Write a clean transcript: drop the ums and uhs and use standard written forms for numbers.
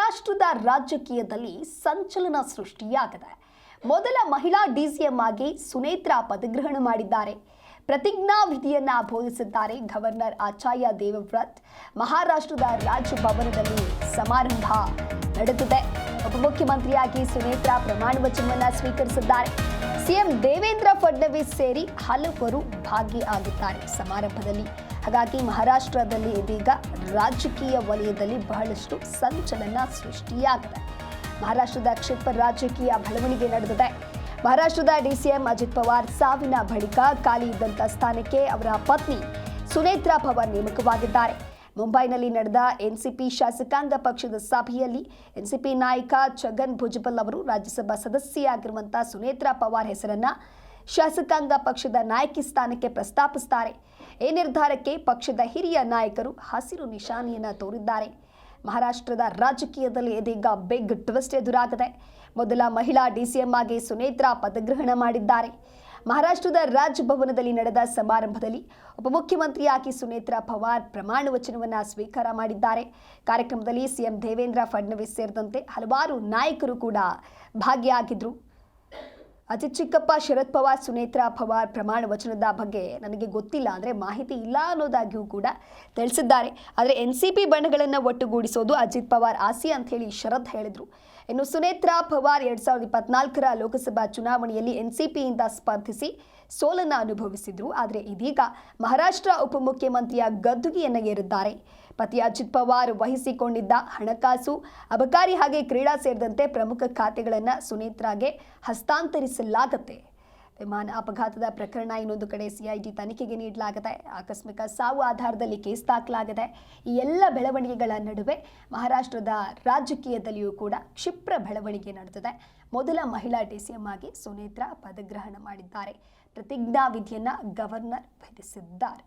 ಮಹಾರಾಷ್ಟ್ರದ ರಾಜಕೀಯದಲ್ಲಿ ಸಂಚಲನ ಸೃಷ್ಟಿಯಾಗಿದೆ. ಮೊದಲ ಮಹಿಳಾ ಡಿಸಿಎಂ ಆಗಿ ಸುನೇತ್ರಾ ಪದಗ್ರಹಣ ಮಾಡಿದ್ದಾರೆ. ಪ್ರತಿಜ್ಞಾವಿಧಿಯನ್ನ ಬೋಧಿಸಿದ್ದಾರೆ ಗವರ್ನರ್ ಆಚಾರ್ಯ ದೇವವ್ರತ್. ಮಹಾರಾಷ್ಟ್ರದ ರಾಜಭವನದಲ್ಲಿ ಸಮಾರಂಭ ನಡೆದಿದೆ. ಉಪಮುಖ್ಯಮಂತ್ರಿಯಾಗಿ ಸುನೇತ್ರಾ ಪ್ರಮಾಣ ವಚನವನ್ನು ಸ್ವೀಕರಿಸಿದ್ದಾರೆ. ಸಿಎಂ ದೇವೇಂದ್ರ ಫಡ್ನವೀಸ್ ಸೇರಿ ಹಲವರು ಭಾಗಿಯಾಗಿದ್ದಾರೆ ಸಮಾರಂಭದಲ್ಲಿ. ಹಾಗಾಗಿ ಮಹಾರಾಷ್ಟ್ರದಲ್ಲಿ ಇದೀಗ ರಾಜಕೀಯ ವಲಯದಲ್ಲಿ ಬಹಳಷ್ಟು ಸಂಚಲನ ಸೃಷ್ಟಿಯಾಗಿದೆ. ಮಹಾರಾಷ್ಟ್ರದ ಕ್ಷಿಪ್ರ ರಾಜಕೀಯ ಬೆಳವಣಿಗೆ ನಡೆದಿದೆ. ಮಹಾರಾಷ್ಟ್ರದ ಡಿಸಿಎಂ ಅಜಿತ್ ಪವಾರ್ ಸಾವಿನ ಬಳಿಕ ಖಾಲಿ ಇದ್ದಂಥ ಸ್ಥಾನಕ್ಕೆ ಅವರ ಪತ್ನಿ ಸುನೇತ್ರಾ ಪವಾರ್ ನೇಮಕವಾಗಿದ್ದಾರೆ. ಮುಂಬೈನಲ್ಲಿ ನಡೆದ ಎನ್ಸಿಪಿ ಶಾಸಕಾಂಗ ಪಕ್ಷದ ಸಭೆಯಲ್ಲಿ ಎನ್ಸಿಪಿ ನಾಯಕ ಛಗನ್ ಭುಜಬಲ್ ಅವರು ರಾಜ್ಯಸಭಾ ಸದಸ್ಯೆಯಾಗಿರುವಂಥ ಸುನೇತ್ರಾ ಪವಾರ್ ಹೆಸರನ್ನ ಶಾಸಕಾಂಗ ಪಕ್ಷದ ನಾಯಕಿ ಸ್ಥಾನಕ್ಕೆ ಪ್ರಸ್ತಾಪಿಸುತ್ತಾರೆ. ಈ ನಿರ್ಧಾರಕ್ಕೆ ಪಕ್ಷದ ಹಿರಿಯ ನಾಯಕರು ಹಸಿರು ನಿಶಾನೆಯನ್ನು ತೋರಿದ್ದಾರೆ. ಮಹಾರಾಷ್ಟ್ರದ ರಾಜಕೀಯದಲ್ಲಿ ಇದೀಗ ಬಿಗ್ ಟ್ವಿಸ್ಟ್ ಎದುರಾಗಿದೆ. ಮೊದಲ ಮಹಿಳಾ ಡಿಸಿಎಂ ಆಗಿ ಸುನೇತ್ರಾ ಪದಗ್ರಹಣ ಮಾಡಿದ್ದಾರೆ. ಮಹಾರಾಷ್ಟ್ರದ ರಾಜಭವನದಲ್ಲಿ ನಡೆದ ಸಮಾರಂಭದಲ್ಲಿ ಉಪಮುಖ್ಯಮಂತ್ರಿಯಾಗಿ ಸುನೇತ್ರಾ ಪವಾರ್ ಪ್ರಮಾಣ ವಚನವನ್ನು ಸ್ವೀಕಾರ ಮಾಡಿದ್ದಾರೆ. ಕಾರ್ಯಕ್ರಮದಲ್ಲಿ ಸಿಎಂ ದೇವೇಂದ್ರ ಫಡ್ನವೀಸ್ ಸೇರಿದಂತೆ ಹಲವಾರು ನಾಯಕರು ಕೂಡ ಭಾಗಿಯಾಗಿದ್ದರು. ಅಜಿತ್ ಚಿಕ್ಕಪ್ಪ, ಶರದ್ ಪವಾರ್, ಸುನೇತ್ರಾ ಪವಾರ್ ಪ್ರಮಾಣ ವಚನದ ಬಗ್ಗೆ ನನಗೆ ಗೊತ್ತಿಲ್ಲ, ಅಂದರೆ ಮಾಹಿತಿ ಇಲ್ಲ ಅನ್ನೋದಾಗಿಯೂ ಕೂಡ ತಿಳಿಸಿದ್ದಾರೆ. ಆದರೆ ಎನ್ಸಿಪಿ ಬಣ್ಣಗಳನ್ನು ಒಟ್ಟುಗೂಡಿಸೋದು ಅಜಿತ್ ಪವಾರ್ ಆಸೆ ಅಂತ ಹೇಳಿ ಶರದ್ ಹೇಳಿದರು. ಇನ್ನು ಸುನೇತ್ರಾ ಪವಾರ್ 2024ರ ಲೋಕಸಭಾ ಚುನಾವಣೆಯಲ್ಲಿ ಎನ್ಸಿಪಿಯಿಂದ ಸ್ಪರ್ಧಿಸಿ ಸೋಲನ್ನು ಅನುಭವಿಸಿದ್ರು. ಆದರೆ ಇದೀಗ ಮಹಾರಾಷ್ಟ್ರ ಉಪಮುಖ್ಯಮಂತ್ರಿಯ ಗದ್ದುಗೆಯನ್ನು ಏರಿದ್ದಾರೆ. ಪತಿ ಅಜಿತ್ ಪವಾರ್ ವಹಿಸಿಕೊಂಡಿದ್ದ ಹಣಕಾಸು, ಅಬಕಾರಿ ಹಾಗೆ ಕ್ರೀಡಾ ಸೇರಿದಂತೆ ಪ್ರಮುಖ ಖಾತೆಗಳನ್ನು ಸುನೇತ್ರಾಗೆ ಹಸ್ತಾಂತರಿಸಲಾಗುತ್ತೆ. ವಿಮಾನ ಅಪಘಾತದ ಪ್ರಕರಣ ಇನ್ನೊಂದು ಕಡೆ ಸಿಐಡಿ ತನಿಖೆಗೆ ನೀಡಲಾಗಿದೆ. ಆಕಸ್ಮಿಕ ಸಾವು ಆಧಾರದಲ್ಲಿ ಕೇಸ್ ದಾಖಲಾಗಿದೆ. ಈ ಎಲ್ಲ ಬೆಳವಣಿಗೆಗಳ ನಡುವೆ ಮಹಾರಾಷ್ಟ್ರದ ರಾಜಕೀಯದಲ್ಲಿಯೂ ಕೂಡ ಕ್ಷಿಪ್ರ ಬೆಳವಣಿಗೆ ನಡೆದಿದೆ. ಮೊದಲ ಮಹಿಳಾ ಡಿಸಿಎಂ ಆಗಿ ಸುನೇತ್ರಾ ಪದಗ್ರಹಣ ಮಾಡಿದ್ದಾರೆ. ಪ್ರತಿಜ್ಞಾವಿಧಿಯನ್ನು ಗವರ್ನರ್ ವಿಧಿಸಿದ್ದಾರೆ.